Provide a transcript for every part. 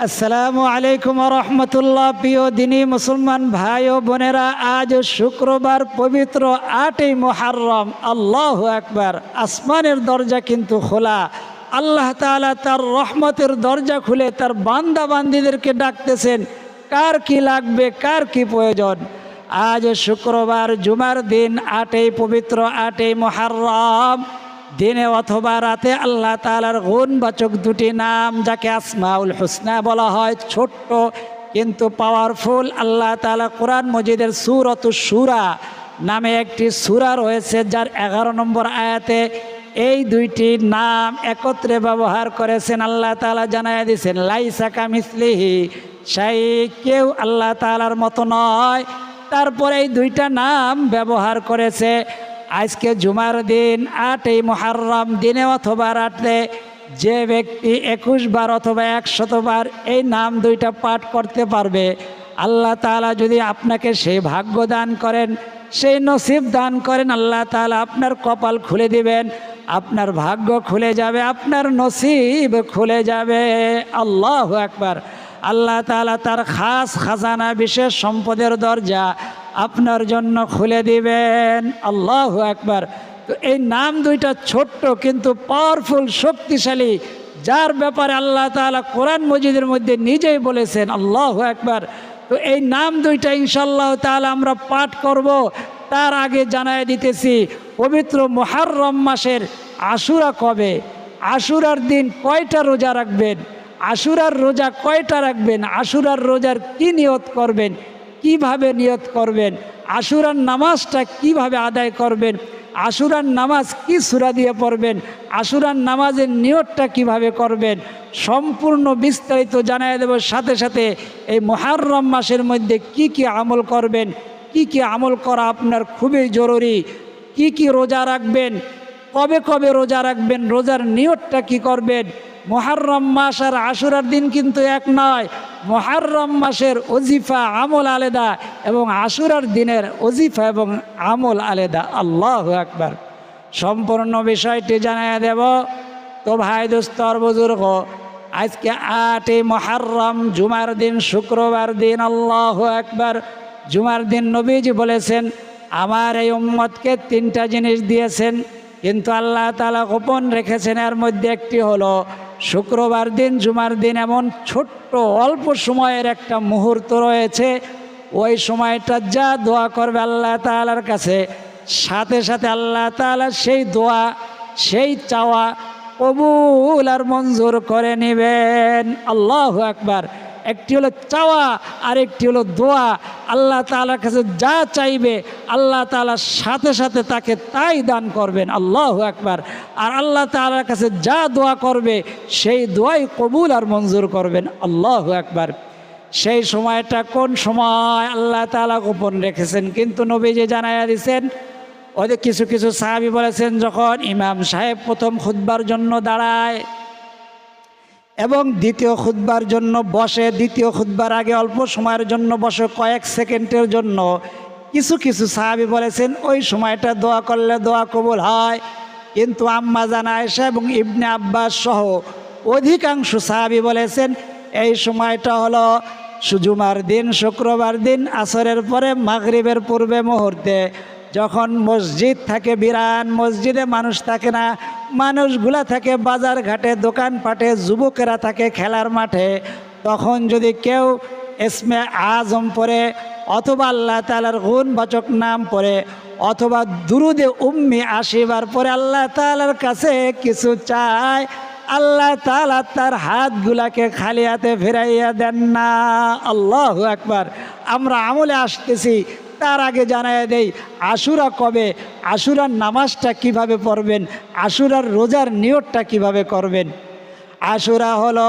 আসসালামু আলাইকুম রহমতুল্লাহ। প্রিয় দিনী মুসলমান ভাই ও বোনেরা, আজ শুক্রবার পবিত্র ৮ই মুহররম। আল্লাহু আকবার। আসমানের দরজা কিন্তু খোলা। আল্লাহ তাআলা তার রহমতের দরজা খুলে তার বান্দা বান্দীদেরকে ডাকতেছেন, কার কি লাগবে, কার কি প্রয়োজন। আজ শুক্রবার, জুমার দিন, পবিত্র ৮ই মুহররম। দিনে অথবা রাতে আল্লাহ তাআলার গুণবাচক দুটি নাম, যাকে আসমাউল হুসনা বলা হয়, ছোট্ট কিন্তু পাওয়ারফুল। আল্লাহ তাআলা কোরআন মজিদের সূরাতুশ শূরা নামে একটি সূরা রয়েছে, যার 11 নম্বর আয়াতে এই দুইটি নাম একত্রে ব্যবহার করেছেন। আল্লাহ তাআলা জানায় দিয়েছেন, লাইসা কামিসলিহি শাই, কেউ আল্লাহ তাআলার মতো নয়। তারপরে এই দুইটা নাম ব্যবহার করেছে। আজকে জুমার দিন ৮ই মুহররম, দিনে অথবা রাতে যে ব্যক্তি 21 বার অথবা 100 বার এই নাম দুইটা পাঠ করতে পারবে, আল্লাহ তাআলা যদি আপনাকে সেই ভাগ্য দান করেন, সেই নসিব দান করেন, আল্লাহ তাআলা আপনার কপাল খুলে দিবেন, আপনার ভাগ্য খুলে যাবে, আপনার নসিব খুলে যাবে। আল্লাহু আকবার। আল্লাহ তাআলা তার খাস খাজানা, বিশেষ সম্পদের দরজা আপনার জন্য খুলে দিবেন। আল্লাহু আকবার। তো এই নাম দুইটা ছোট্ট কিন্তু পাওয়ারফুল, শক্তিশালী, যার ব্যাপারে আল্লাহ তাআলা কোরআন মজিদের মধ্যে নিজেই বলেছেন। আল্লাহু আকবার। তো এই নাম দুইটা ইনশাআল্লাহ তাআলা আমরা পাঠ করব। তার আগে জানায় দিতেছি, পবিত্র মুহররম মাসের আশুরা কবে, আশুরার দিন কয়টা রোজা রাখবেন, আশুরার রোজা কয়টা রাখবেন, আশুরার রোজার কি নিয়ত করবেন, কিভাবে নিয়ত করবেন, আশুরার নামাজটা কিভাবে আদায় করবেন, আশুরার নামাজ কি সূরা দিয়ে পড়বেন, আশুরার নামাজের নিয়তটা কিভাবে করবেন, সম্পূর্ণ বিস্তারিত জানায় দেব। সাথে সাথে এই মুহররম মাসের মধ্যে কি কি আমল করবেন, কি কি আমল করা আপনার খুবই জরুরি, কি কি রোজা রাখবেন, কবে কবে রোজা রাখবেন, রোজার নিয়তটা কি করবেন। মুহররম মাস আর আশুরার দিন কিন্তু এক নয়। মুহররম মাসের ওজিফা আমল আলাদা এবং আশুরার দিনের ওজিফা এবং আমল আলাদা। আল্লাহু আকবার। সম্পূর্ণ বিষয়টি জানাইয়া দেব। তো ভাই দোস্তর বুজুর্গ, আজকে ৮ই মুহররম, জুমার দিন, শুক্রবার দিন। আল্লাহু আকবার। জুমার দিন নবীজি বলেছেন, আমার এই উম্মতকে 3টা জিনিস দিয়েছেন, কিন্তু আল্লাহ তাআলা গোপন রেখেছেন। এর মধ্যে একটি হলো শুক্রবার দিন, জুমার দিন এমন ছোট্ট অল্প সময়ের একটা মুহূর্ত রয়েছে, ওই সময়টা যা দোয়া করবে আল্লাহ তাআলার কাছে, সাথে সাথে আল্লাহ তাআলা সেই দোয়া, সেই চাওয়া কবুল আর মঞ্জুর করে নেবেন। আল্লাহু আকবার। একটি হলো চাওয়া আর একটি হলো দোয়া। আল্লাহ তাআলার কাছে যা চাইবে আল্লাহ তাআলা সাথে সাথে তাকে তাই দান করবেন। আল্লাহু আকবার। আর আল্লাহ তাআলার কাছে যা দোয়া করবে সেই দোয়াই কবুল আর মঞ্জুর করবেন। আল্লাহু আকবার। সেই সময়টা কোন সময় আল্লাহ তাআলা গোপন রেখেছেন, কিন্তু নবীজি জানাইয়া দিয়েছেন। ওদের কিছু কিছু সাহাবী বলেছেন, যখন ইমাম সাহেব প্রথম খুতবার জন্য দাঁড়ায় এবং দ্বিতীয় খুতবার জন্য বসে, দ্বিতীয় খুতবার আগে অল্প সময়ের জন্য বসে, কয়েক সেকেন্ডের জন্য, কিছু কিছু সাহাবী বলেছেন ওই সময়টা দোয়া করলে দোয়া কবুল হয়। কিন্তু আম্মা জান আয়েশা এবং ইবনে আব্বাস সহ অধিকাংশ সাহাবী বলেছেন এই সময়টা হলো জুমার দিন, শুক্রবার দিন, আসরের পরে, মাগরিবের পূর্বে মুহূর্তে, যখন মসজিদ থাকে বিরান, মসজিদে মানুষ থাকে না, মানুষগুলা থাকে বাজার ঘাটে, দোকানপাটে, যুবকেরা থাকে খেলার মাঠে। তখন যদি কেউ ইসমে আজম পড়ে, অথবা আল্লাহ তাআলার গুণবাচক নাম পড়ে, অথবা দুরুদে উম্মি 80 বার পরে আল্লাহ তাআলার কাছে কিছু চায়, আল্লাহ তাআলা তার হাতগুলাকে খালি হাতে ফিরাইয়া দেন না। আল্লাহু আকবার। আমরা আমলে আসতেছি, তার আগে জানায় দেই আশুরা কবে, আশুরার নামাজটা কিভাবে পড়বেন, আশুরার রোজার নিয়তটা কিভাবে করবেন। আশুরা হলো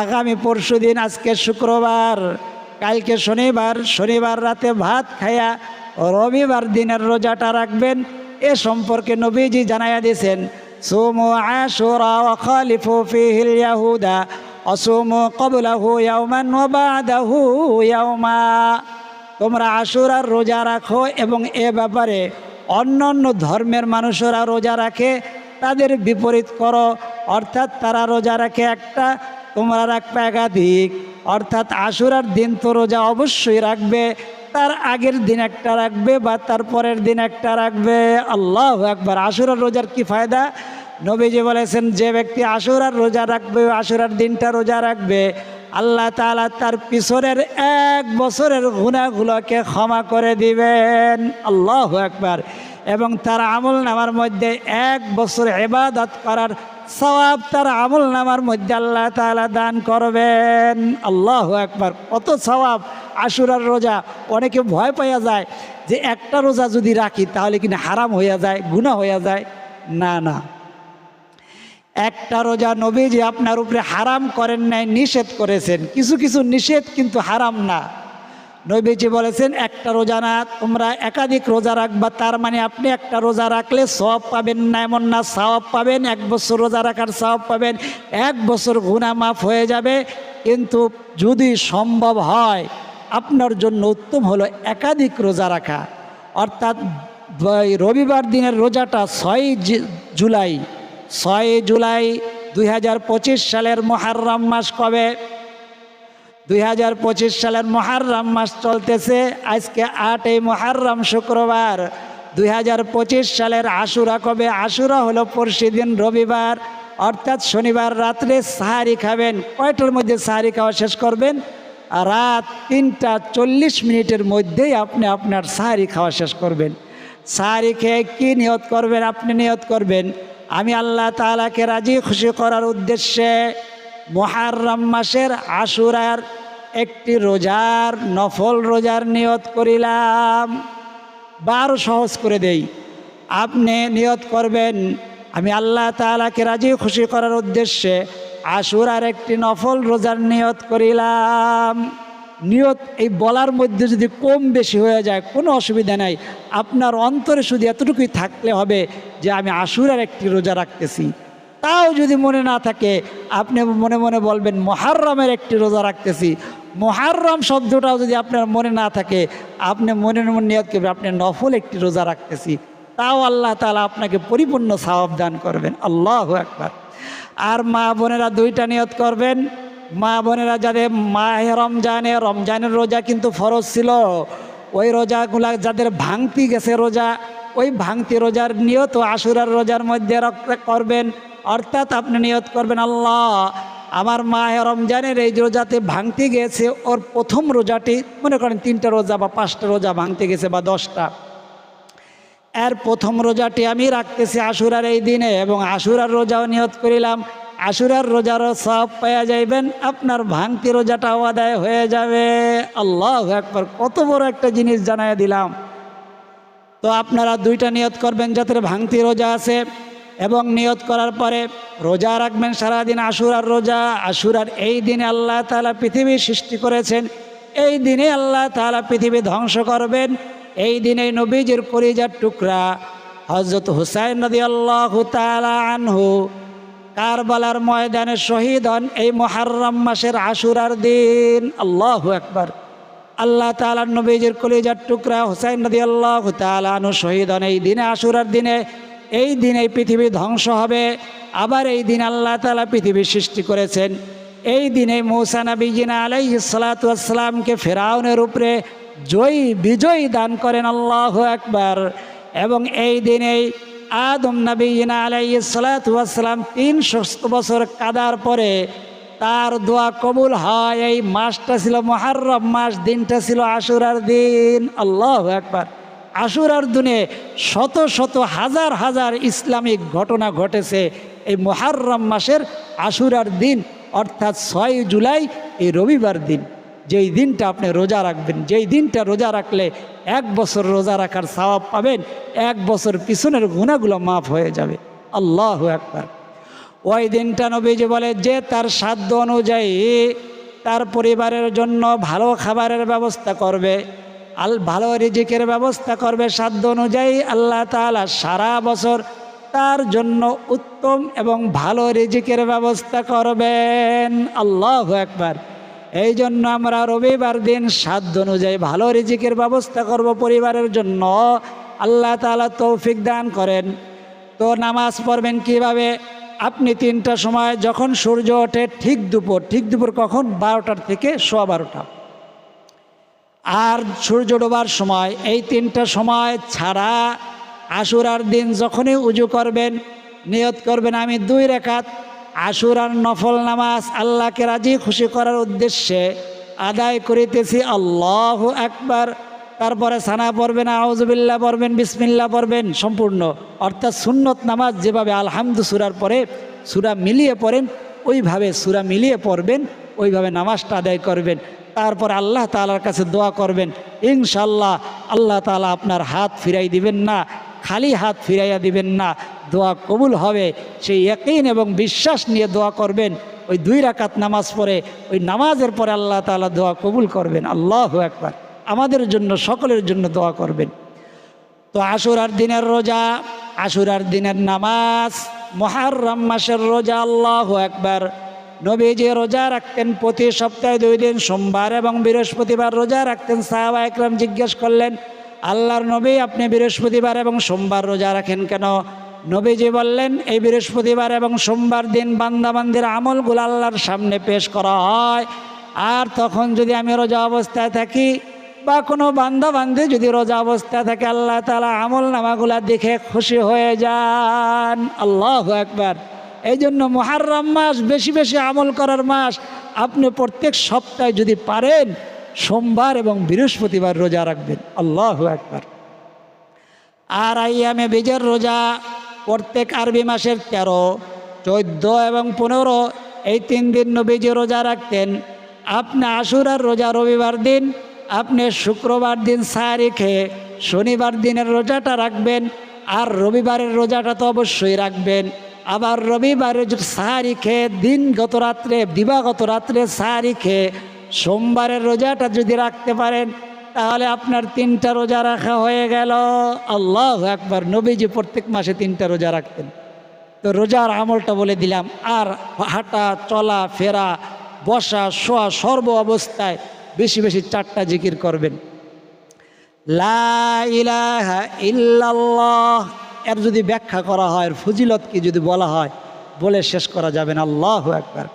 আগামী পরশু দিন, আজকে শুক্রবার, কালকে শনিবার, শনিবার রাতে ভাত খায়া রবিবার দিনের রোজাটা রাখবেন। এ সম্পর্কে নবীজি জানাইয়া দিয়েছেন, সুমু আশুরা ওয়া খালিফু ফীহিল ইয়াহুদা আসুমু ক্বাবলাহু ইয়াওমান ওয়া বা'দাহু ইয়াওমা। তোমরা আশুরার রোজা রাখো এবং এ ব্যাপারে অন্য অন্য ধর্মের মানুষেরা রোজা রাখে তাদের বিপরীত করো, অর্থাৎ তারা রোজা রাখে একটা, তোমরা রাখবে একাধিক, অর্থাৎ আশুরার দিন তো রোজা অবশ্যই রাখবে, তার আগের দিন একটা রাখবে বা তার পরের দিন একটা রাখবে। আল্লাহু আকবার। আশুরার রোজার কি ফায়দা? নবীজি বলেছেন, যে ব্যক্তি আশুরার রোজা রাখবে, আশুরার দিনটা রোজা রাখবে, আল্লাহ তাআলা তার পিছনের 1 বছরের গুনাহগুলোকে ক্ষমা করে দিবেন। আল্লাহু আকবার। এবং তার আমল নামার মধ্যে 1 বছর ইবাদত করার সওয়াব তার আমল নামার মধ্যে আল্লাহ তাআলা দান করবেন। আল্লাহু আকবার। কত সওয়াব আশুরার রোজা। অনেকে ভয় পাইয়া যায় যে একটা রোজা যদি রাখি তাহলে কিনা হারাম হইয়া যায়, গুনাহ হইয়া যায়। না না, একটা রোজা নবীজি আপনার উপরে হারাম করেন নাই, নিষেধ করেছেন। কিছু কিছু নিষেধ কিন্তু হারাম না। নবীজি বলেছেন একটা রোজা না, তোমরা একাধিক রোজা রাখবা। তার মানে আপনি একটা রোজা রাখলে সওয়াব পাবেন না এমন না, সওয়াব পাবেন। 1 বছর রোজা রাখার সওয়াব পাবেন, 1 বছর গুনাহ মাফ হয়ে যাবে। কিন্তু যদি সম্ভব হয়, আপনার জন্য উত্তম হলো একাধিক রোজা রাখা। অর্থাৎ রবিবার দিনের রোজাটা 6 জুলাই 2025 সালের মুহররম মাস। কবে? 2025 সালের মুহররম মাস চলতেছে। আজকে 8 মুহররম শুক্রবার। 2025 সালের আশুরা কবে? আশুরা হলো পরশুদিন রবিবার, অর্থাৎ শনিবার রাত্রে সাহারি খাবেন। কয়টার মধ্যে সাহারি খাওয়া শেষ করবেন? রাত 3:40 মধ্যেই আপনি আপনার সাহারি খাওয়া শেষ করবেন। সাহারি খেয়ে কী নিয়ত করবেন? আপনি নিয়ত করবেন, আমি আল্লাহ তাআলাকে রাজি খুশি করার উদ্দেশ্যে মুহররম মাসের আশুরার একটি রোজার, নফল রোজার নিয়ত করিলাম। বারো সহজ করে দেই। আপনি নিয়ত করবেন, আমি আল্লাহ তাআলাকে রাজি খুশি করার উদ্দেশ্যে আশুরার একটি নফল রোজার নিয়ত করিলাম। নিয়ত এই বলার মধ্যে যদি কম বেশি হয়ে যায় কোনো অসুবিধা নাই। আপনার অন্তরে শুধু এতটুকুই থাকলে হবে যে আমি আশুরার একটি রোজা রাখতেছি। তাও যদি মনে না থাকে, আপনি মনে মনে বলবেন মুহররমের একটি রোজা রাখতেছি। মুহররম শব্দটাও যদি আপনার মনে না থাকে, আপনি মনে মনে নিয়ত করবেন আপনি নফল একটি রোজা রাখতেছি। তাও আল্লাহ তাআলা আপনাকে পরিপূর্ণ সওয়াব দান করবেন। আল্লাহু আকবার। আর মা বোনেরা 2টা নিয়ত করবেন। মা বোনেরা যাদের মাহে রমজানের রোজা কিন্তু ফরজ ছিল, ওই রোজাগুলা যাদের ভাঙতি গেছে রোজা, ওই ভাঙতি রোজার নিয়ত আশুরার রোজার মধ্যে করবেন। অর্থাৎ আপনি নিয়ত করবেন, আল্লাহ আমার মাহে রমজানের এই রোজাতে ভাঙতে গেছে, ওর প্রথম রোজাটি, মনে করেন 3টা রোজা বা 5টা রোজা ভাঙতে গেছে বা 10টা, এর প্রথম রোজাটি আমি রাখতেছি আশুরার এই দিনে, এবং আশুরার রোজাও নিয়ত করিলাম। আশুরার রোজারও সওয়াব পাওয়া যাইবেন, আপনার ভাঙতি রোজাটাও আদায় হয়ে যাবে। আল্লাহু আকবার। কত বড় একটা জিনিস জানাই দিলাম। তো আপনারা 2টা নিয়ত করবেন যাদের ভাঙতি রোজা আছে, এবং নিয়ত করার পরে রোজা রাখবেন সারাদিন আশুরার রোজা। আশুরার এই দিনে আল্লাহ তাআলা পৃথিবী সৃষ্টি করেছেন, এই দিনে আল্লাহ তাআলা পৃথিবী ধ্বংস করবেন। এই দিনে নবীজির কলিজার টুকরা হযরত হুসাইন রাদিয়াল্লাহু তাআলা আনহু কারবালার ময়দানে শহীদ হন এই মুহররম মাসের আশুরার দিন। আল্লাহু আকবার। আল্লাহ তাআলার নবীজির কলিজার টুকরা হুসাইন রাদিয়াল্লাহু তাআলা আনহু শহীদ হন এই দিনে, আশুরার দিনে। এই দিনে পৃথিবী ধ্বংস হবে। আবার এই দিন আল্লাহ তাআলা পৃথিবী সৃষ্টি করেছেন। এই দিনে মূসা নবীজিনা আলাইহিস সালাতু ওয়াস সালামকে ফিরআউনের উপরে বিজয়ী দান করেন। আল্লাহু আকবার। এবং এই দিনেই আদম নবীনা আলাইহিস সালাতু ওয়াস সালাম 300 বছর কাদার পরে তার দোয়া কবুল হয়। এই মাসটা ছিল মুহররম মাস, দিনটা ছিল আশুরার দিন। আল্লাহু আকবার। আশুরার দিনে শত শত হাজার হাজার ইসলামিক ঘটনা ঘটেছে এই মুহররম মাসের আশুরার দিন, অর্থাৎ 6 জুলাই এই রবিবার দিন, যেই দিনটা আপনি রোজা রাখবেন, যেই দিনটা রোজা রাখলে 1 বছর রোজা রাখার সওয়াব পাবেন, 1 বছর পিছনের গুনাহগুলো মাফ হয়ে যাবে। আল্লাহু আকবার। ওই দিনটা নবীজি বলে যে তার সাধ্য অনুযায়ী তার পরিবারের জন্য ভালো খাবারের ব্যবস্থা করবে, ভালো রিজিকের ব্যবস্থা করবে, সাধ্য অনুযায়ী আল্লাহ তাআলা সারা বছর তার জন্য উত্তম এবং ভালো রিজিকের ব্যবস্থা করবেন। আল্লাহু আকবার। এই জন্য আমরা রবিবার দিন সাধ্য অনুযায়ী ভালো রিজিকের ব্যবস্থা করব পরিবারের জন্য। আল্লাহ তাআলা তৌফিক দান করেন। তো নামাজ পড়বেন কিভাবে? আপনি 3টার সময় যখন সূর্য ওঠে ঠিক দুপুর কখন 12টার থেকে 12:15, আর সূর্য ডোবার সময়, এই 3টা সময় ছাড়া আশুরার দিন যখনই উজু করবেন নিয়ত করবেন আমি 2 রাকাত আশুরার নফল নামাজ আল্লাহকে রাজি খুশি করার উদ্দেশ্যে আদায় করিতেছি, আল্লাহু আকবার। তারপরে সানা পড়বেন, আউযুবিল্লাহ পড়বেন, বিসমিল্লাহ পড়বেন সম্পূর্ণ, অর্থাৎ সুন্নত নামাজ যেভাবে আলহামদু সূরার পরে সূরা মিলিয়ে পড়েন ওইভাবে সূরা মিলিয়ে পড়বেন, ওইভাবে নামাজটা আদায় করবেন। তারপর আল্লাহ তাআলার কাছে দোয়া করবেন, ইনশাআল্লাহ আল্লাহ তাআলা আপনার হাত ফিরাই দিবেন না, খালি হাত ফিরাইয়া দিবেন না, দোয়া কবুল হবে। সেই ইয়াকিন এবং বিশ্বাস নিয়ে দোয়া করবেন। ওই 2 রাকাত নামাজ পড়ে ওই নামাজের পরে আল্লাহ তাআলা দোয়া কবুল করবেন। আল্লাহু আকবার। আমাদের জন্য সকলের জন্য দোয়া করবেন। তো আশুরার দিনের রোজা, আশুরার দিনের নামাজ, মুহররম মাসের রোজা, আল্লাহু আকবার। নবীজি রোজা রাখতেন প্রতি সপ্তাহে 2 দিন, সোমবার এবং বৃহস্পতিবার রোজা রাখতেন। সাহাবা একরাম জিজ্ঞেস করলেন, আল্লাহর নবী আপনি বৃহস্পতিবার এবং সোমবার রোজা রাখেন কেন? নবীজি বললেন, এই বৃহস্পতিবার এবং সোমবার দিন বান্দাবান্দির আমলগুলো আল্লাহর সামনে পেশ করা হয়, আর তখন যদি আমি রোজা অবস্থায় থাকি বা কোনো বান্দাবান্দি যদি রোজা অবস্থায় থাকে আল্লাহ তাআলা আমল নামাগুলা দেখে খুশি হয়ে যান। আল্লাহু আকবার। এই জন্য মুহররম মাস বেশি বেশি আমল করার মাস। আপনি প্রত্যেক সপ্তাহে যদি পারেন সোমবার এবং বৃহস্পতিবার রোজা রাখবেন। আল্লাহু আকবার। আর আইয়ামে বীজের রোজা প্রত্যেক আরবি মাসের 13, 14 এবং 15 এই 3 দিন নবীজি রোজা রাখতেন। আপনি আশুরার রোজা রবিবার দিন, আপনি শুক্রবার দিন সাহারি খেয়ে শনিবার দিনের রোজাটা রাখবেন, আর রবিবারের রোজাটা তো অবশ্যই রাখবেন। আবার রবিবারে সাহারি খেয়ে দিনগত রাত্রে দিবাগত রাত্রে সাহারি খেয়ে সোমবারের রোজাটা যদি রাখতে পারেন তাহলে আপনার 3টা রোজা রাখা হয়ে গেল। আল্লাহু আকবার। নবীজি প্রত্যেক মাসে 3টা রোজা রাখতেন। তো রোজার আমলটা বলে দিলাম। আর হাঁটা চলা ফেরা বসা শোয়া সর্ব অবস্থায় বেশি বেশি 4টা জিকির করবেন। লা ইলাহা ইল্লাল্লাহ, এর যদি ব্যাখ্যা করা হয়, ফজিলত কি যদি বলা হয়, বলে শেষ করা যাবে না। আল্লাহু আকবার।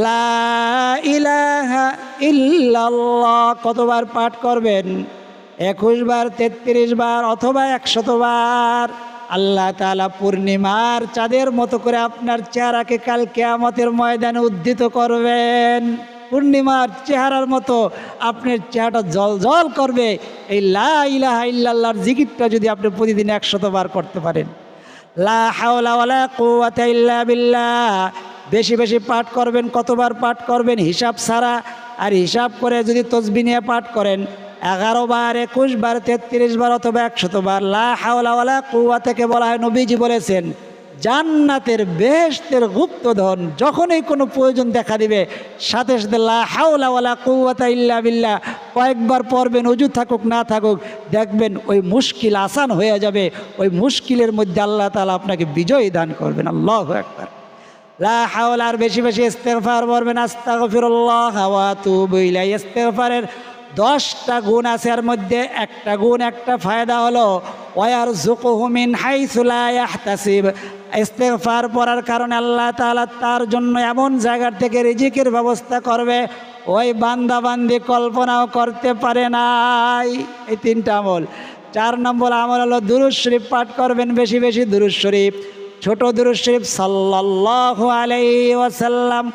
লা ইলাহা ইল্লাল্লাহ কতবার পাঠ করবেন? 21 বার, 33 বার অথবা 100 বার। আল্লাহ তাআলা পূর্ণিমার চাঁদের মতো করে আপনার চেহারাকে কাল কিয়ামতের ময়দানে উদ্ধিত করবেন। পূর্ণিমার চেহারার মতো আপনার চেহারাটা জলজল করবে। এই লা ইলাহা ইল্লাল্লাহর জিকিরটা যদি আপনি প্রতিদিন 100 বার করতে পারেন। লা হাওলা ওয়ালা কুওয়াতা ইল্লা বিল্লাহ বেশি বেশি পাঠ করবেন। কতবার পাঠ করবেন হিসাব ছাড়া, আর হিসাব করে যদি তসবিহ নিয়ে পাঠ করেন 11 বার, 21 বার, 33 বার অথবা 100 বার। লা হাওলা ওয়ালা কুওয়াতাকে বলা হয়, নবীজি বলেছেন, জান্নাতের বেহেশতের গুপ্তধন। যখনই কোনো প্রয়োজন দেখা দিবে সাথে সাথে লা হাওলা ওয়ালা কুওয়াতা ইল্লা বিল্লাহ কয়েকবার পড়বেন, ওযু থাকুক না থাকুক, দেখবেন ওই মুশকিল আসান হয়ে যাবে। ওই মুশকিলের মধ্যে আল্লাহ তাআলা আপনাকে বিজয় দান করবেন। আল্লাহু আকবার। লা হাওলা, আর বেশি বেশি ইস্তেগফার পড়বেন। আস্তাগফিরুল্লাহ ওয়া আতুবু ইলাইহি। ইস্তেগফারের 10টা গুণ আছে, এর মধ্যে একটা গুণ, একটা ফায়দা হলো ওয়ারযুকুহু মিন হাইসু লা ইয়াহতাসিব। ইস্তেগফার পড়ার কারণে আল্লাহ তাআলা তার জন্য এমন জায়গার থেকে রিজিকের ব্যবস্থা করবে ওই বান্দা বান্দি কল্পনাও করতে পারে নাই। এই 3টা আমল। 4 নম্বর আমল হলো দুরূদ শরীফ পাঠ করবেন, বেশি বেশি দুরূদ শরীফ। ছোট দুরূদ শরীফ সাল্লাল্লাহু আলাইহি ওয়াসাল্লাম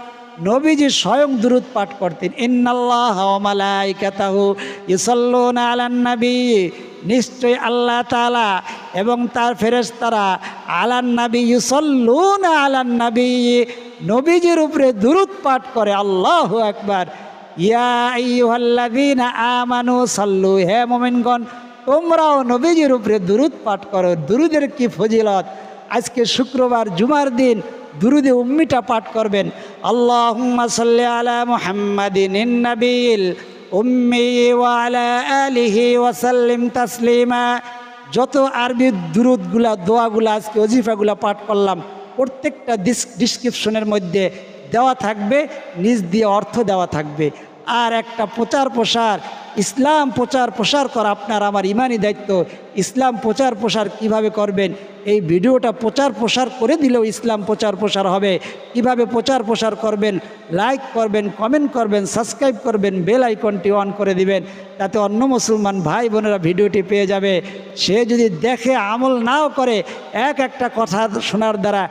নবীজি স্বয়ং দুরূদ পাঠ করতেন। ইন্নাল্লাহা ওয়া মালাইকাতাহু ইউসাল্লুনা আলান নবী, নিশ্চয় আল্লাহ তাআলা এবং তার ফেরেশতারা আলান নবী ইউসাল্লুনা আলান নবী, নবীজির উপরে দুরূদ পাঠ করে। আল্লাহু আকবার। ইয়া আইয়ুহাল্লাযীনা আমানু সাল্লু, হে মুমিনগণ তোমরাও নবীজির উপরে দুরূদ পাঠ করো। দুরূদের কি ফজিলত! আজকে শুক্রবার জুমার দিন দুরূদে উম্মিটা পাঠ করবেন। আল্লাহুম্মা সাল্লি আলা মুহাম্মাদিন নবিয়্যিল উম্মি ওয়া আলা আলিহি ওয়া সাল্লিম তাসলিমা। যত আরবি দুরূদগুলা দোয়াগুলা আজকে ওজিফাগুলা পাঠ করলাম প্রত্যেকটা ডিসক্রিপশনের মধ্যে দেওয়া থাকবে, নিজ দিয়ে অর্থ দেওয়া থাকবে। আর একটা প্রচার প্রসার, ইসলাম প্রচার প্রসার করা আপনার আমার ইমানি দায়িত্ব। ইসলাম প্রচার প্রসার কিভাবে করবেন, এই ভিডিওটা প্রচার প্রসার করে দিলেও ইসলাম প্রচার প্রসার হবে। কিভাবে প্রচার প্রসার করবেন, লাইক করবেন, কমেন্ট করবেন, সাবস্ক্রাইব করবেন, বেল আইকনটি অন করে দিবেন, তাতে অন্য মুসলমান ভাই বোনেরা ভিডিওটি পেয়ে যাবে। সে যদি দেখে আমল নাও করে, একটা কথা শোনার দ্বারা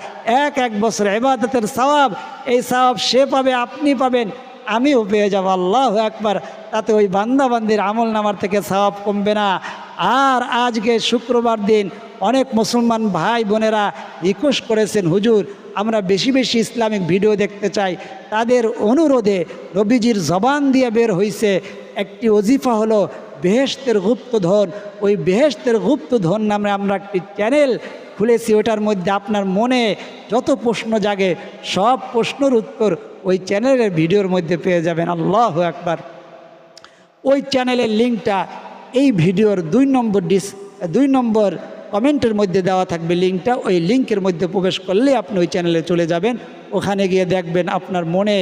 এক বছর ইবাদতের সওয়াব, এই সওয়াব সে পাবে, আপনি পাবেন, আমিও পেয়ে যাব। আল্লাহু আকবার। তাতে ওই বান্দাবান্দির আমল নামার থেকে সওয়াব কমবে না। আর আজকে শুক্রবার দিন অনেক মুসলমান ভাই বোনেরা রিকোয়েস্ট করেছেন, হুজুর আমরা বেশি বেশি ইসলামিক ভিডিও দেখতে চাই। তাদের অনুরোধে নবীজির জবান দিয়ে বের হয়েছে একটি ওজিফা, হলো বেহেশতের গুপ্তধন। ওই বেহেশতের গুপ্তধন নামে আমরা একটি চ্যানেল খুলেছি। ওটার মধ্যে আপনার মনে যত প্রশ্ন জাগে সব প্রশ্নের উত্তর ওই চ্যানেলের ভিডিওর মধ্যে পেয়ে যাবেন। আল্লাহু আকবার। ওই চ্যানেলের লিঙ্কটা এই ভিডিওর 2 নম্বর কমেন্টের মধ্যে দেওয়া থাকবে লিঙ্কটা। ওই লিঙ্কের মধ্যে প্রবেশ করলে আপনি ওই চ্যানেলে চলে যাবেন। ওখানে গিয়ে দেখবেন আপনার মনে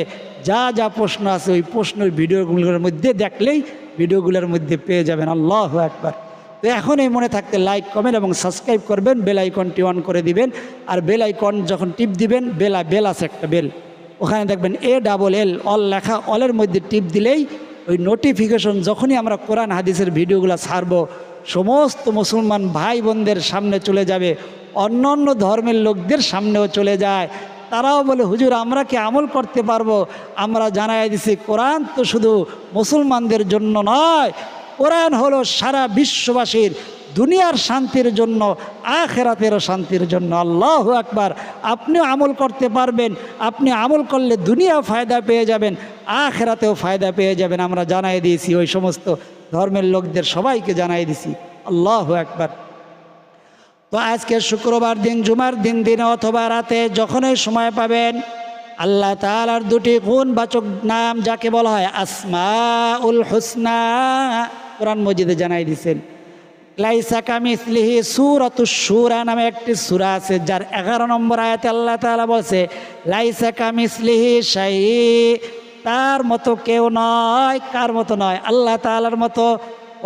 যা যা প্রশ্ন আছে ওই প্রশ্নের ভিডিওগুলোর মধ্যে দেখলেই ভিডিওগুলোর মধ্যে পেয়ে যাবেন। আল্লাহু আকবার। তো এখন এই মনে থাকতে লাইক কমেন্ট এবং সাবস্ক্রাইব করবেন, বেল আইকনটি অন করে দিবেন। আর বেল আইকন যখন টিপ দিবেন, বেল আছে একটা বেল, ওখানে দেখবেন ALL অল লেখা, অলের মধ্যে টিপ দিলেই ওই নোটিফিকেশন যখনই আমরা কোরআন হাদিসের ভিডিওগুলো ছাড়ব সমস্ত মুসলমান ভাই বোনদের সামনে চলে যাবে, অন্য অন্য ধর্মের লোকদের সামনেও চলে যায়। তারাও বলে, হুজুর আমরা কি আমল করতে পারবো? আমরা জানাই দিছি কোরআন তো শুধু মুসলমানদের জন্য নয়, কোরআন হলো সারা বিশ্ববাসীর দুনিয়ার শান্তির জন্য, আখিরাতেরও শান্তির জন্য। আল্লাহু আকবার। আপনিও আমল করতে পারবেন, আপনি আমল করলে দুনিয়াও ফায়দা পেয়ে যাবেন, আখিরাতেও ফায়দা পেয়ে যাবেন। আমরা জানাই দিয়েছি ওই সমস্ত ধর্মের লোকদের, সবাইকে জানাই দিছি। আল্লাহু আকবার। তো আজকে শুক্রবার দিন, জুমার দিনে অথবা রাতে যখনই সময় পাবেন, আল্লাহ তাআলার 2টি গুণবাচক নাম যাকে বলা হয় আসমাউল হুসনা, কোরআন মজিদে জানাই দিয়েছেন। লাইসা কামিসলিহি সূরাতুশ শূরা নামে একটি সূরা আছে, যার 11 নম্বর আয়াতে আল্লাহ তাআলা বলছে লাইসা কামিসলিহি শাই, তার মতো কেউ নয়। কার মতো নয়? আল্লাহ তাআলার মতো।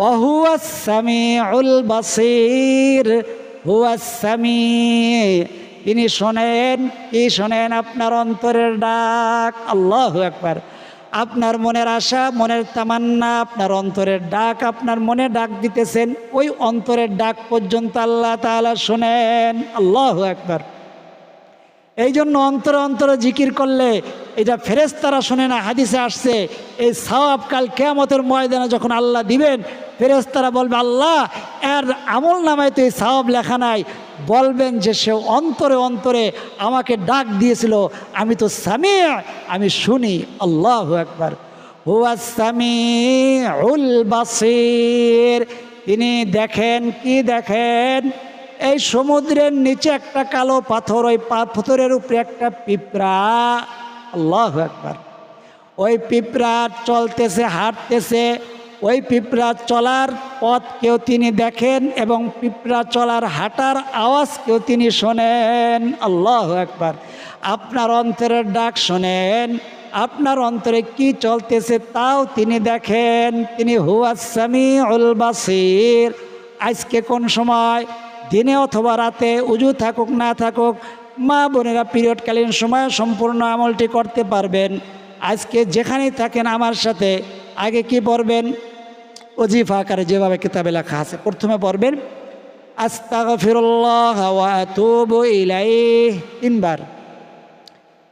ওয়া হুয়াস সামিউল বাসীর, হুয়াস সামি, তিনি শোনেন। কি শোনেন? আপনার অন্তরের ডাক। আল্লাহু আকবার। আপনার মনের আশা, মনের তামান্না, আপনার অন্তরের ডাক, আপনার মনে ডাক দিতেছেন, ওই অন্তরের ডাক পর্যন্ত আল্লাহ তাআলা শোনেন। আল্লাহু আকবার। এই জন্য অন্তরে অন্তরে জিকির করলে এটা ফেরেশতারা শোনে না। হাদিসে আসছে এই সওয়াব কাল কিয়ামতের ময়দানে যখন আল্লাহ দিবেন, ফেরেশতারা বলবে আল্লাহ এর আমল নামায় তো এই সওয়াব লেখা নাই। বলবেন যে সে অন্তরে অন্তরে আমাকে ডাক দিয়েছিল, আমি তো সামি, আমি শুনি। আল্লাহু আকবার। হুয়াস সামিউল বাসীর, তিনি দেখেন। কি দেখেন? এই সমুদ্রের নিচে একটা কালো পাথর, ওই পাথরের উপরে একটা পিঁপড়া। আল্লাহু আকবার। ওই পিঁপড়া চলতেছে, হাঁটতেছে, ওই পিঁপড়া চলার পথকেও তিনি দেখেন এবং পিঁপড়া চলার হাঁটার আওয়াজকেও তিনি শোনেন। আল্লাহু আকবার। আপনার অন্তরের ডাক শোনেন, আপনার অন্তরে কি চলতেছে তাও তিনি দেখেন। তিনি হুয়াস সামিউল বাসীর। আজকে কোন সময়, দিনে অথবা রাতে, উজু থাকুক না থাকুক, মা বোনেরা পিরিয়ডকালীন সময় সম্পূর্ণ আমলটি করতে পারবেন। আজকে যেখানেই থাকেন আমার সাথে আগে কি পড়বেন? ওজিফা আকারে যেভাবে কিতাবে লেখা আছে, প্রথমে পড়বেন আস্তাগফিরুল্লাহ ওয়া আতুবু ইলাইহি, 3 বার।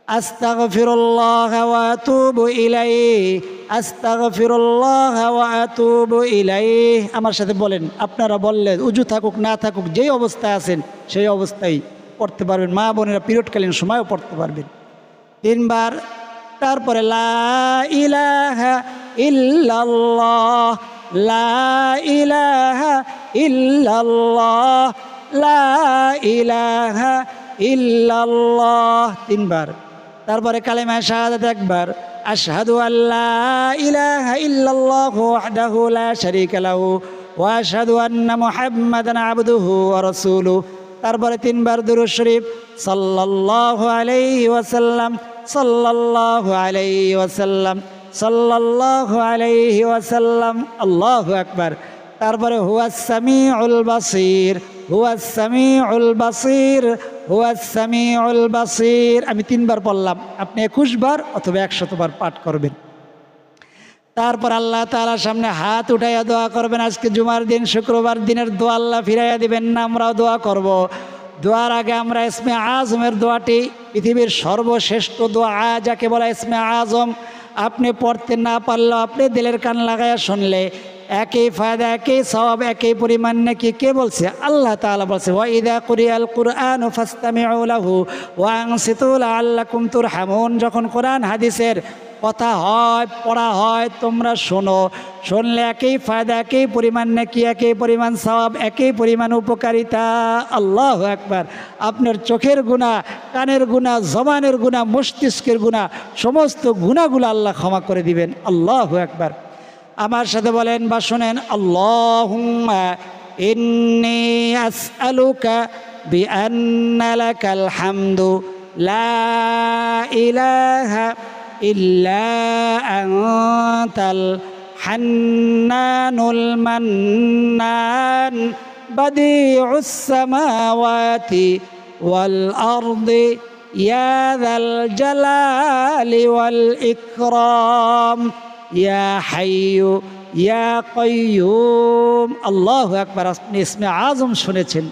আস্তাগফিরুল্লাহ ওয়া আতুবু ইলাইহি, আস্তাগফিরুল্লাহ ওয়া আতুবু ইলাইহি। আমার সাথে বলেন। আপনারা বললে উজু থাকুক না থাকুক, যেই অবস্থায় আছেন সেই অবস্থায় পড়তে পারবেন। মা বোনেরা পিরিয়ডকালীন সময়ও পড়তে পারবেন 3 বার। তারপরে লা ইলাহা ইল্লাল্লাহ, লা ইলাহা ইল্লাল্লাহ, লা ইলাহা ইল্লাল্লাহ, 3 বার। তারপরে কালেমা শাহাদাত 1 বার, আশহাদু আল্লা ইলাহা ইল্লাল্লাহু ওয়াহদাহু লা শারীকা লাহু ওয়া আশহাদু আন্না মুহাম্মাদান আবদুহু ওয়া রাসূলুহু। তারপরে 3 বার দুরূদ শরীফ, সাল্লাল্লাহু আলাইহি ওয়াসাল্লাম, সাল্লাল্লাহু আলাইহি ওয়াসাল্লাম, সাল্লাল্লাহু আলাইহি ওয়াসাল্লাম। আল্লাহু আকবার। তারপরে হুয়াস সামিউল বাসির, হুয়াস সামিউল বাসির, হুয়াস সামিউল বাসির। আমি 3 বার পড়লাম, আপনি 21 বার অথবা 100 বার পাঠ করবেন। তারপর আল্লাহ তাআলার সামনে হাত উঠাইয়া দোয়া করবেন। আজকে জুমার দিন, শুক্রবার দিনের দোয়া আল্লাহ ফিরাইয়া দিবেন না, আমরাও দোয়া করব। দোয়ার আগে আমরা ইসমে আজমের দোয়াটি, পৃথিবীর সর্বশ্রেষ্ঠ দোয়া যাকে বলা ইসমে আজম, আপনি পড়তে না পারলেও আপনি দিলের কান লাগাইয়া শুনলে একই ফায়দা, একই সওয়াব, একই পরিমাণ নাকি। কে বলছে? আল্লাহ তাআলা বলছে, ওয়া ইযা কুরিয়াল কুরআনু ফাসতামিউ লাহু ওয়া আনসিতু লাআল্লাকুম তুরহামুন। যখন কোরআন হাদিসের কথা হয়, পড়া হয়, তোমরা শোনো। শুনলে একই ফায়দা, একই পরিমাণ নাকি, একই পরিমাণ সওয়াব, একই পরিমাণ উপকারিতা। আল্লাহু আকবার। আপনার চোখের গুনাহ, কানের গুনাহ, জবানের গুনাহ, মস্তিষ্কের গুনাহ, সমস্ত গুনাহগুলো আল্লাহ ক্ষমা করে দিবেন। আল্লাহু আকবার। আমার সাথে বলেন বা শোনেন, আল্লাহুম্মা ইন্নী আসআলুকা বিআন্না লাকাল হামদু লা ইলাহা ইল্লা আনতাল হান্নানুল মান্নান বাদিউস সামাওয়াতি ওয়াল আরদি ইয়া যাল জালালি ওয়াল ইকরাম ইয়া হাইয়ু ইয়া কাইয়ুম। আল্লাহু আকবার। আপনি ইসমে আজম শুনেছেন,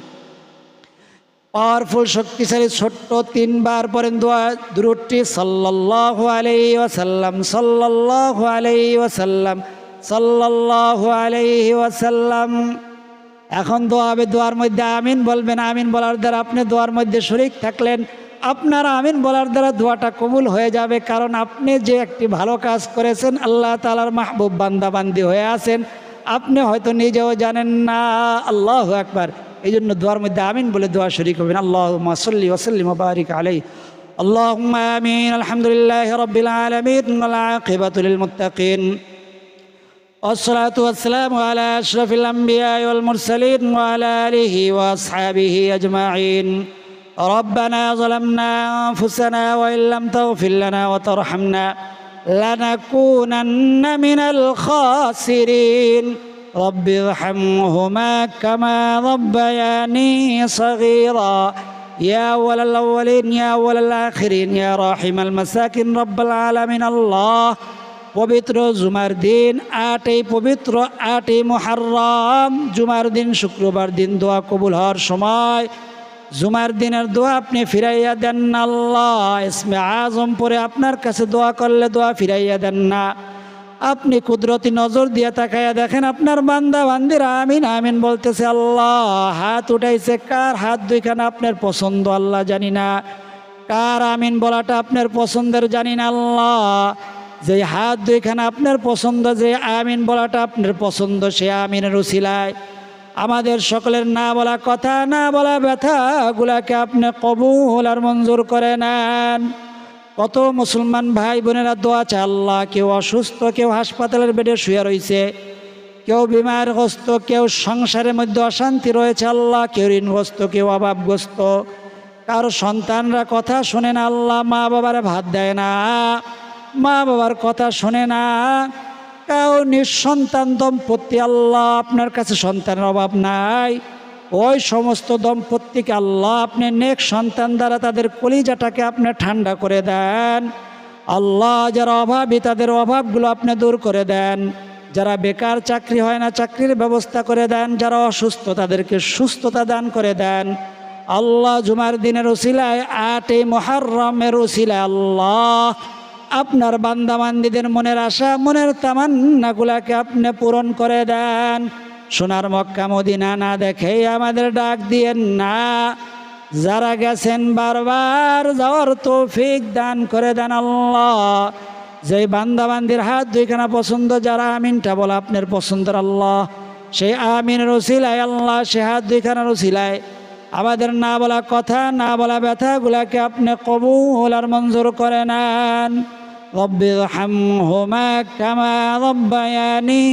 পাওয়ারফুল, শক্তিশালী, ছোট্ট। 3 বার পড়েন দোয়া, দুরূদটি সাল্লাল্লাহু আলাইহি ওয়াসাল্লাম, সাল্লাল্লাহু আলাইহি ওয়াসাল্লাম, সাল্লাল্লাহু আলাইহি ওয়াসাল্লাম। এখন দোয়া হবে, দোয়ার মধ্যে আমিন বলবেন। আমিন বলার দ্বারা আপনি দোয়ার মধ্যে শরীক থাকলেন, আপনার আমিন বলার দ্বারা দোয়াটা কবুল হয়ে যাবে। কারণ আপনি যে একটি ভালো কাজ করেছেন, আল্লাহ তাআলার মাহবুব বান্দা বান্দি হয়ে আছেন, আপনি হয়তো নিজেও জানেন না। আল্লাহু আকবার। এই জন্য দোয়ার মধ্যে আমিন বলে দোয়া শরীক হবেন। আল্লাহুম্মা সাল্লি ওয়া সাল্লিম ওয়া বারিক আলাইহি। আল্লাহুম্মা আমিন। আলহামদুলিল্লাহি রাব্বিল আলামিন ওয়াল আকিবাতু লিল মুত্তাকিন والصلاة والسلام على أشرف الأنبياء والمرسلين وعلى آله وأصحابه أجمعين. ربنا ظلمنا أنفسنا وإن لم تغفر لنا وترحمنا لنكونن من الخاسرين. رب ارحمهما كما ربياني صغيرا يا أول الأولين يا أول الآخرين يا راحم المساكين رب العالمين. الله পবিত্র জুমার দিন, 8 পবিত্র 8 মুহররম জুমার দিন, শুক্রবার দিন দোয়া কবুল হওয়ার সময় জুমার দিনের দোয়া আপনি ফিরাইয়া দেন না। আল্লাহ ইসমে আজম পরে আপনার কাছে দোয়া করলে দোয়া ফিরাইয়া দেন না। আপনি কুদরতি নজর দিয়ে তাকাইয়া দেখেন আপনার বান্দা বান্দিরা আমিন আমিন বলতেছে। আল্লাহ হাত উঠাইছে, কার হাত দুইখানা আপনার পছন্দ আল্লাহ জানি না, কার আমিন বলাটা আপনার পছন্দের জানি না। আল্লাহ যে হাত দুইখানা আপনার পছন্দ, যে আমিন বলাটা আপনার পছন্দ, সে আমিনের উসিলায় আমাদের সকলের না বলা কথা, না বলা ব্যথাগুলাকে আপনি কবুল আর মঞ্জুর করে নেন। কত মুসলমান ভাই বোনেরা দোয়া চায় আল্লাহ, কেউ অসুস্থ, কেউ হাসপাতালের বেডে শুয়ে রয়েছে, কেউ বিমারগ্রস্ত, কেউ সংসারের মধ্যে অশান্তি রয়েছে আল্লাহ, কেউ ঋণগ্রস্ত, কেউ অভাবগ্রস্ত, কারো সন্তানরা কথা শোনে না আল্লাহ, মা বাবারা ভাত দেয় না, মা বাবার কথা শোনে না, কেউ নিঃসন্তান দম্পতি আল্লাহ আপনার কাছে সন্তানের অভাব নাই, ওই সমস্ত দম্পতিকে আল্লাহ আপনি নেক সন্তান দ্বারা তাদের কলিজাটাকে আপনি ঠান্ডা করে দেন। আল্লাহ যারা অভাবী তাদের অভাবগুলো আপনি দূর করে দেন, যারা বেকার চাকরি হয় না চাকরির ব্যবস্থা করে দেন, যারা অসুস্থ তাদেরকে সুস্থতা দান করে দেন। আল্লাহ জুমার দিনের উসিলায় 8 মুহররমের উসিলায় আল্লাহ আপনার বান্দাবান্দিদের মনের আশা মনের তামান্নাগুলাকে আপনি পূরণ করে দেন। সোনার মক্কা মদিনা না দেখে আমাদের ডাক দিয়েন না, যারা গেছেন বারবার যাওয়ার তৌফিক দান করে দেন। আল্লাহ যেই বান্দাবান্দির হাত দুইখানা পছন্দ, যারা আমিনটা বলা আপনার পছন্দের আল্লাহ, সেই আমিনের উসিলায় আল্লাহ সে হাত দুইখানার উসিলায় আমাদের না বলা কথা, না বলা ব্যথাগুলাকে আপনি কবুল আর মঞ্জুর করে নেন। رب ارحمهما كما ربياني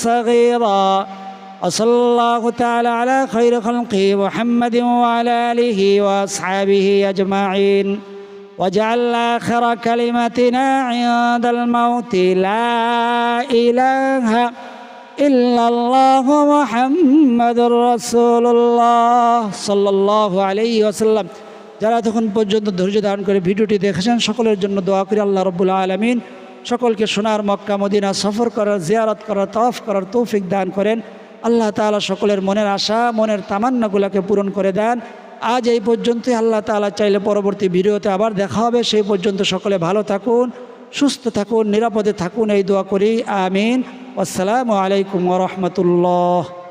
صغيرا. وصلى الله تعالى على خير خلقه محمد وعلى آله وأصحابه أجمعين. واجعل آخر كلمتنا عند الموت لا إله إلا الله محمد رسول الله صلى الله عليه وسلم। যারা তখন পর্যন্ত ধৈর্য ধারণ করে ভিডিওটি দেখেছেন সকলের জন্য দোয়া করি আল্লাহ রাব্বুল আলামিন সকলকে সোনার মক্কা মদিনা সফর করার, জিয়ারত করার, তওয়াফ করার তৌফিক দান করেন। আল্লাহ তাআলা সকলের মনের আশা, মনের তামান্নাগুলোকে পূরণ করে দেন। আজ এই পর্যন্তই। আল্লাহ তাআলা চাইলে পরবর্তী ভিডিওতে আবার দেখা হবে। সেই পর্যন্ত সকলে ভালো থাকুন, সুস্থ থাকুন, নিরাপদে থাকুন, এই দোয়া করি। আমিন। আসসালামু আলাইকুম ওয়া রাহমাতুল্লাহ।